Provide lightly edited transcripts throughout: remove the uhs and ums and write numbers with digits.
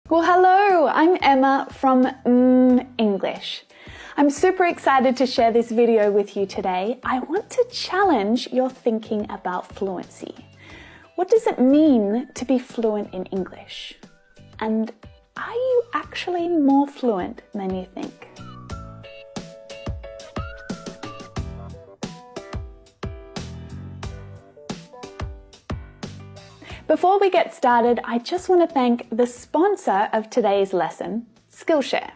Well, hello, I'm Emma from English. I'm super excited to share this video with you today. I want to challenge your thinking about fluency. What does it mean to be fluent in English? And are you actually more fluent than you think? Before we get started, I just want to thank the sponsor of today's lesson, Skillshare.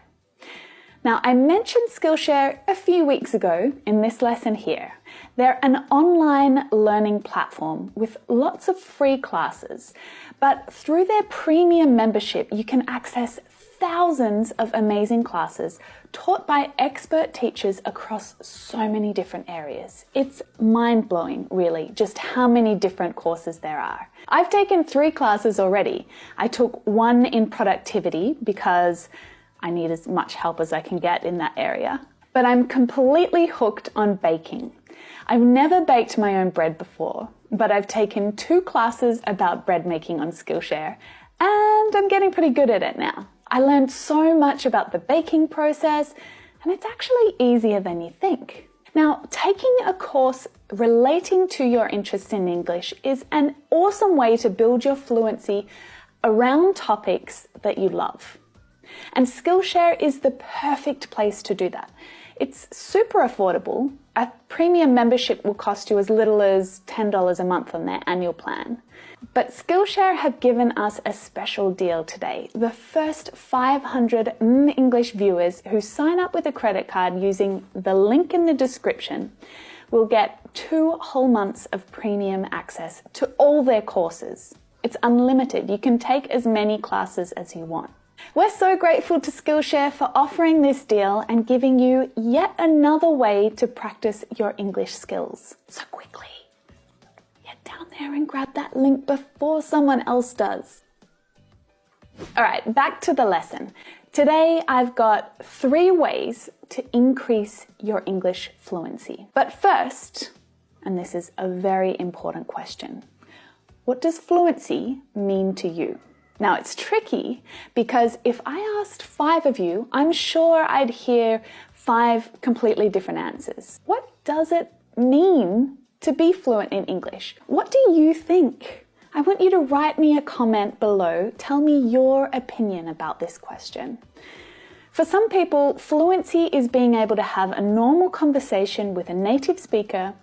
Now, I mentioned Skillshare a few weeks ago in this lesson here. They're an online learning platform with lots of free classes, but through their premium membership, you can access thousands of amazing classes taught by expert teachers across so many different areas. It's mind-blowing, really, just how many different courses there are. I've taken 3 classes already. I took one in productivity because I need as much help as I can get in that area. But I'm completely hooked on baking. I've never baked my own bread before, but I've taken 2 classes about bread making on Skillshare, and I'm getting pretty good at it now. I learned so much about the baking process, and it's actually easier than you think. Now, taking a course relating to your interest in English is an awesome way to build your fluency around topics that you love. And Skillshare is the perfect place to do that. It's super affordable. A premium membership will cost you as little as $10 a month on their annual plan. But Skillshare have given us a special deal today. The first 500 English viewers who sign up with a credit card using the link in the description will get 2 whole months of premium access to all their courses. It's unlimited. You can take as many classes as you want. We're so grateful to Skillshare for offering this deal and giving you yet another way to practice your English skills. So quickly, get down there and grab that link before someone else does. All right, back to the lesson. Today, I've got 3 ways to increase your English fluency. But first, and this is a very important question, what does fluency mean to you? Now, it's tricky because if I asked 5 of you, I'm sure I'd hear 5 completely different answers. What does it mean to be fluent in English? What do you think? I want you to write me a comment below. Tell me your opinion about this question. For some people, fluency is being able to have a normal conversation with a native speaker,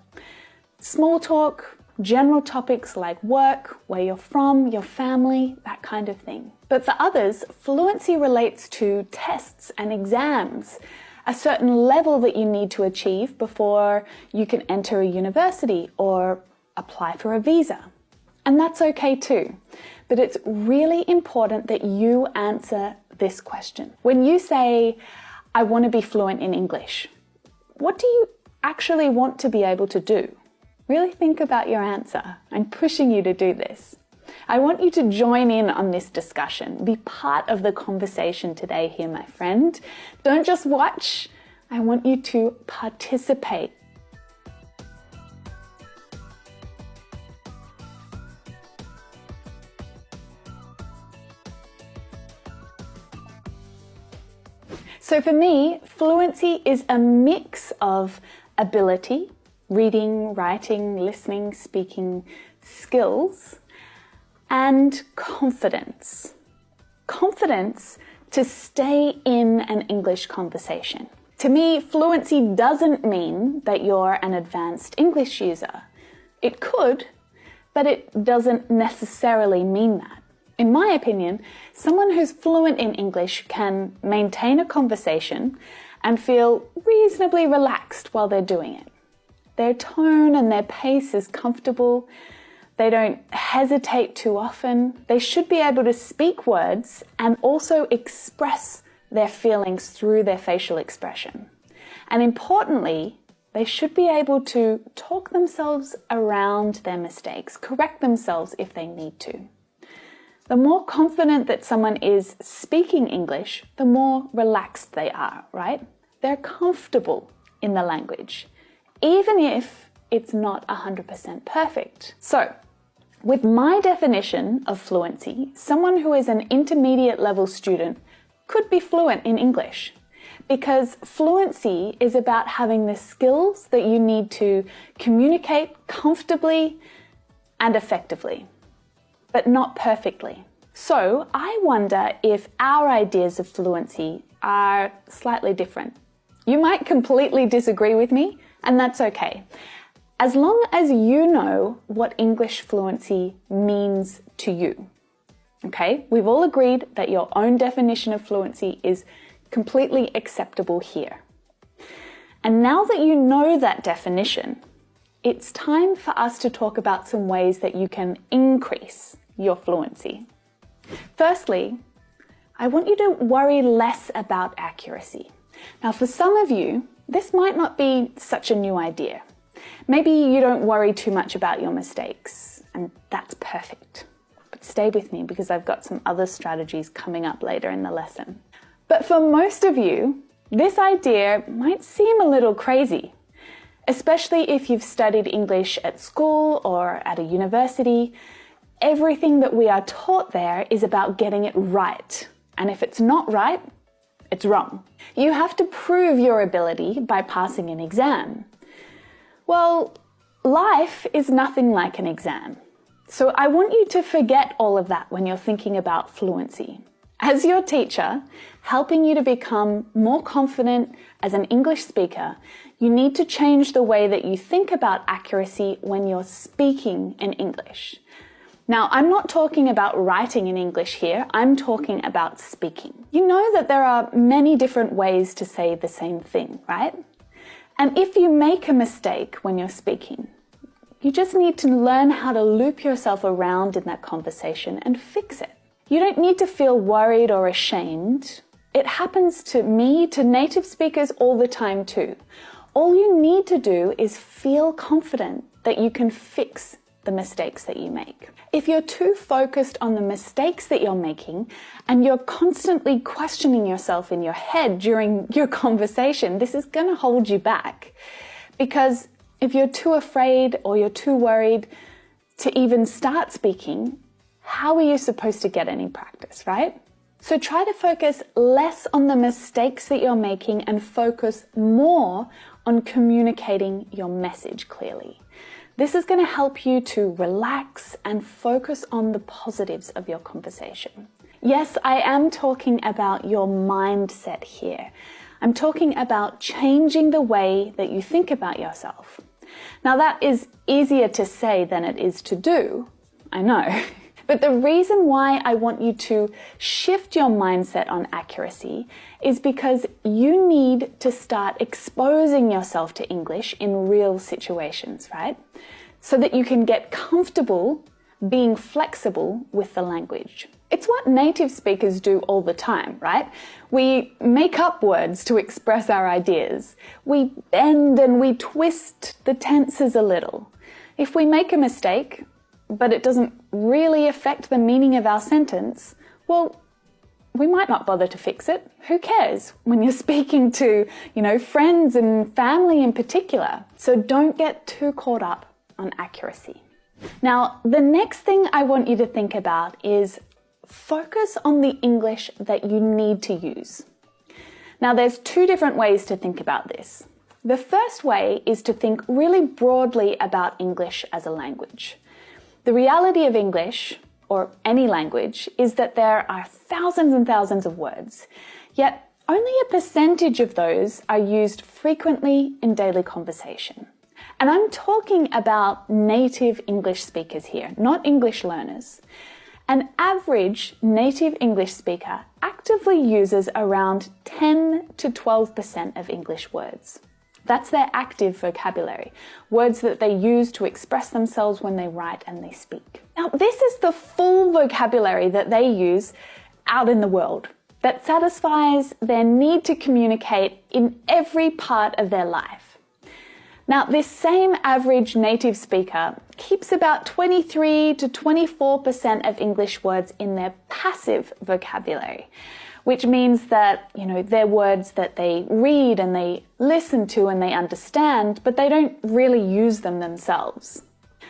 small talk, general topics like work, where you're from, your family, that kind of thing. But for others, fluency relates to tests and exams, a certain level that you need to achieve before you can enter a university or apply for a visa. And that's okay too. But it's really important that you answer this question. When you say, I want to be fluent in English, what do you actually want to be able to do? Really think about your answer. I'm pushing you to do this. I want you to join in on this discussion. Be part of the conversation today here, my friend. Don't just watch. I want you to participate. So for me, fluency is a mix of ability, reading, writing, listening, speaking skills, and confidence. Confidence to stay in an English conversation. To me, fluency doesn't mean that you're an advanced English user. It could, but it doesn't necessarily mean that. In my opinion, someone who's fluent in English can maintain a conversation and feel reasonably relaxed while they're doing it. Their tone and their pace is comfortable. They don't hesitate too often. They should be able to speak words and also express their feelings through their facial expression. And importantly, they should be able to talk themselves around their mistakes, correct themselves if they need to. The more confident that someone is speaking English, the more relaxed they are, right? They're comfortable in the language, even if it's not 100% perfect. So, With my definition of fluency, someone who is an intermediate level student could be fluent in English, because fluency is about having the skills that you need to communicate comfortably and effectively, but not perfectly. So I wonder if our ideas of fluency are slightly different. You might completely disagree with me, and that's okay. As long as you know what English fluency means to you. Okay, we've all agreed that your own definition of fluency is completely acceptable here. And now that you know that definition, it's time for us to talk about some ways that you can increase your fluency. Firstly, I want you to worry less about accuracy. Now, for some of you, this might not be such a new idea. Maybe you don't worry too much about your mistakes, and that's perfect. But stay with me because I've got some other strategies coming up later in the lesson. But for most of you, this idea might seem a little crazy, especially if you've studied English at school or at a university. Everything that we are taught there is about getting it right. And if it's not right, it's wrong. You have to prove your ability by passing an exam. Well, life is nothing like an exam. So I want you to forget all of that when you're thinking about fluency. As your teacher, helping you to become more confident as an English speaker, you need to change the way that you think about accuracy when you're speaking in English. Now, I'm not talking about writing in English here, I'm talking about speaking. You know that there are many different ways to say the same thing, right? And if you make a mistake when you're speaking, you just need to learn how to loop yourself around in that conversation and fix it. You don't need to feel worried or ashamed. It happens to me, to native speakers all the time too. All you need to do is feel confident that you can fix the mistakes that you make. If you're too focused on the mistakes that you're making and you're constantly questioning yourself in your head during your conversation, this is going to hold you back. Because if you're too afraid or you're too worried to even start speaking, how are you supposed to get any practice, right? So try to focus less on the mistakes that you're making and focus more on communicating your message clearly. This is going to help you to relax and focus on the positives of your conversation. Yes, I am talking about your mindset here. I'm talking about changing the way that you think about yourself. Now that is easier to say than it is to do, I know. But the reason why I want you to shift your mindset on accuracy is because you need to start exposing yourself to English in real situations, right? So that you can get comfortable being flexible with the language. It's what native speakers do all the time, right? We make up words to express our ideas. We bend and we twist the tenses a little. If we make a mistake, but it doesn't really affect the meaning of our sentence, well, we might not bother to fix it. Who cares when you're speaking to, friends and family in particular? So don't get too caught up on accuracy. Now, the next thing I want you to think about is focus on the English that you need to use. Now, there's two different ways to think about this. The first way is to think really broadly about English as a language. The reality of English, or any language, is that there are thousands and thousands of words, yet only a percentage of those are used frequently in daily conversation. And I'm talking about native English speakers here, not English learners. An average native English speaker actively uses around 10 to 12% of English words. That's their active vocabulary, words that they use to express themselves when they write and they speak. Now, this is the full vocabulary that they use out in the world, that satisfies their need to communicate in every part of their life. Now, this same average native speaker keeps about 23 to 24% of English words in their passive vocabulary, which means that, they're words that they read and they listen to and they understand, but they don't really use them themselves.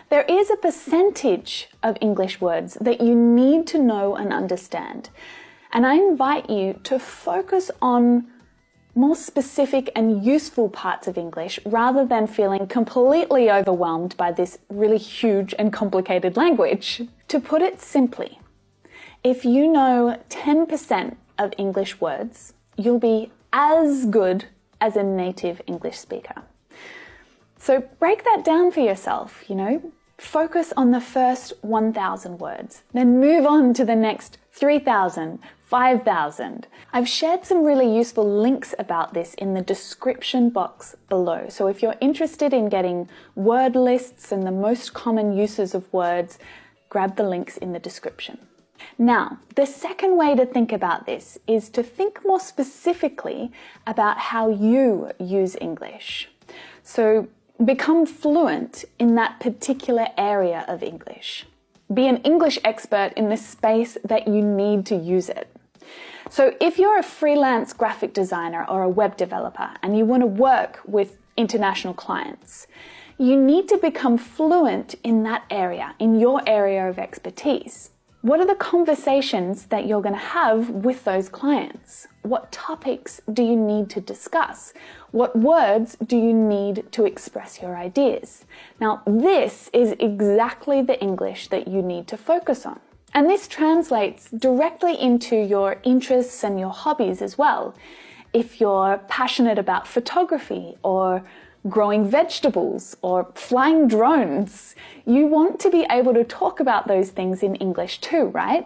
There is a percentage of English words that you need to know and understand. And I invite you to focus on more specific and useful parts of English rather than feeling completely overwhelmed by this really huge and complicated language. To put it simply, if you know 10% of English words, you'll be as good as a native English speaker. So break that down for yourself, Focus on the first 1,000 words, then move on to the next 3,000, 5,000. I've shared some really useful links about this in the description box below. So if you're interested in getting word lists and the most common uses of words, grab the links in the description. Now, the second way to think about this is to think more specifically about how you use English. So become fluent in that particular area of English. Be an English expert in the space that you need to use it. So if you're a freelance graphic designer or a web developer and you want to work with international clients, you need to become fluent in that area, in your area of expertise. What are the conversations that you're going to have with those clients? What topics do you need to discuss? What words do you need to express your ideas? Now, this is exactly the English that you need to focus on. And this translates directly into your interests and your hobbies as well. If you're passionate about photography or growing vegetables or flying drones, you want to be able to talk about those things in English too, right?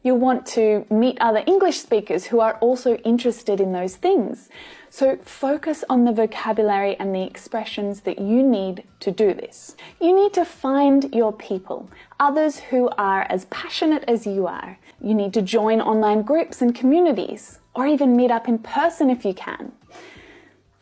You want to meet other English speakers who are also interested in those things. So focus on the vocabulary and the expressions that you need to do this. You need to find your people, others who are as passionate as you are. You need to join online groups and communities, or even meet up in person if you can.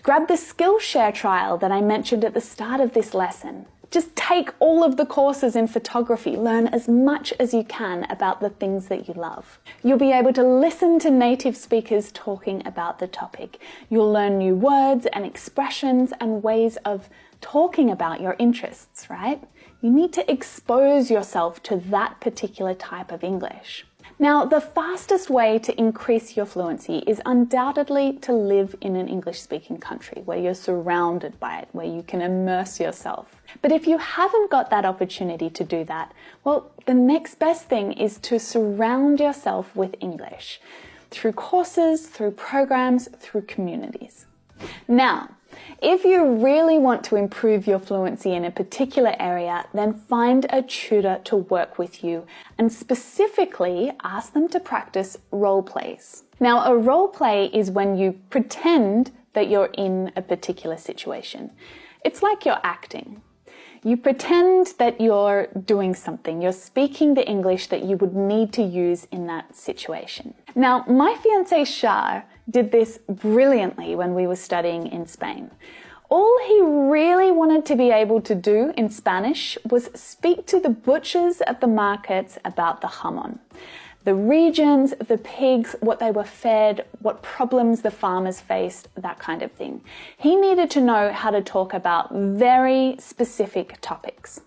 Grab the Skillshare trial that I mentioned at the start of this lesson. Just take all of the courses in photography, learn as much as you can about the things that you love. You'll be able to listen to native speakers talking about the topic. You'll learn new words and expressions and ways of talking about your interests, right? You need to expose yourself to that particular type of English. Now, the fastest way to increase your fluency is undoubtedly to live in an English-speaking country where you're surrounded by it, where you can immerse yourself. But if you haven't got that opportunity to do that, well, the next best thing is to surround yourself with English through courses, through programs, through communities. Now, if you really want to improve your fluency in a particular area, then find a tutor to work with you and specifically ask them to practice role plays. Now, a role play is when you pretend that you're in a particular situation. It's like you're acting. You pretend that you're doing something. You're speaking the English that you would need to use in that situation. Now, my fiancé Shah did this brilliantly when we were studying in Spain. All he really wanted to be able to do in Spanish was speak to the butchers at the markets about the jamón. The regions, the pigs, what they were fed, what problems the farmers faced, that kind of thing. He needed to know how to talk about very specific topics.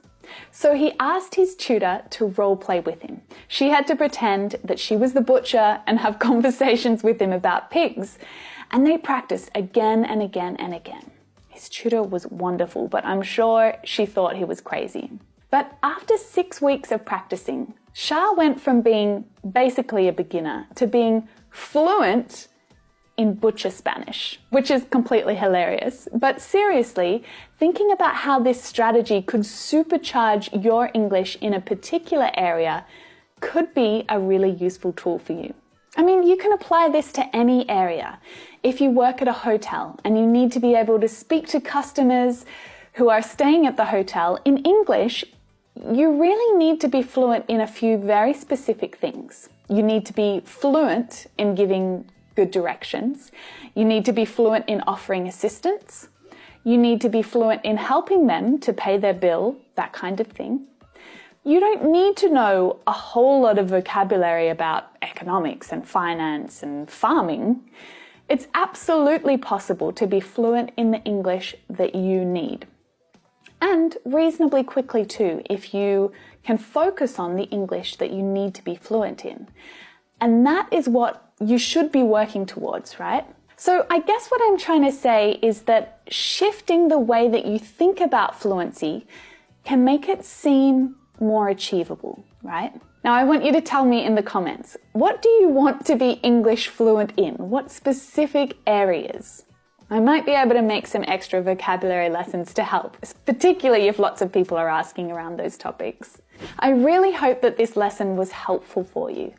So he asked his tutor to role play with him. She had to pretend that she was the butcher and have conversations with him about pigs. And they practiced again and again and again. His tutor was wonderful, but I'm sure she thought he was crazy. But after 6 weeks of practicing, Shah went from being basically a beginner to being fluent in butcher Spanish, which is completely hilarious. But seriously, thinking about how this strategy could supercharge your English in a particular area could be a really useful tool for you. I mean, you can apply this to any area. If you work at a hotel and you need to be able to speak to customers who are staying at the hotel in English, you really need to be fluent in a few very specific things. You need to be fluent in giving good directions. You need to be fluent in offering assistance. You need to be fluent in helping them to pay their bill, that kind of thing. You don't need to know a whole lot of vocabulary about economics and finance and farming. It's absolutely possible to be fluent in the English that you need. and reasonably quickly too, if you can focus on the English that you need to be fluent in. And that is what you should be working towards, right? So I guess what I'm trying to say is that shifting the way that you think about fluency can make it seem more achievable, right? Now I want you to tell me in the comments, what do you want to be English fluent in? What specific areas? I might be able to make some extra vocabulary lessons to help, particularly if lots of people are asking around those topics. I really hope that this lesson was helpful for you.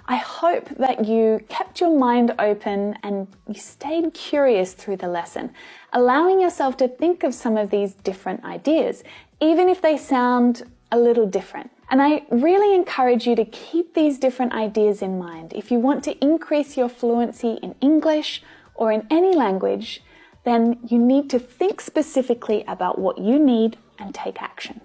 I hope that you kept your mind open and you stayed curious through the lesson, allowing yourself to think of some of these different ideas, even if they sound a little different. And I really encourage you to keep these different ideas in mind. If you want to increase your fluency in English or in any language, then you need to think specifically about what you need and take action.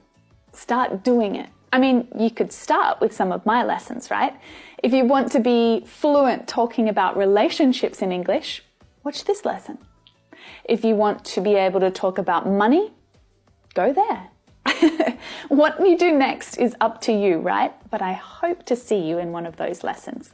Start doing it. I mean, you could start with some of my lessons, right? If you want to be fluent talking about relationships in English, watch this lesson. If you want to be able to talk about money, go there. What you do next is up to you, right? But I hope to see you in one of those lessons.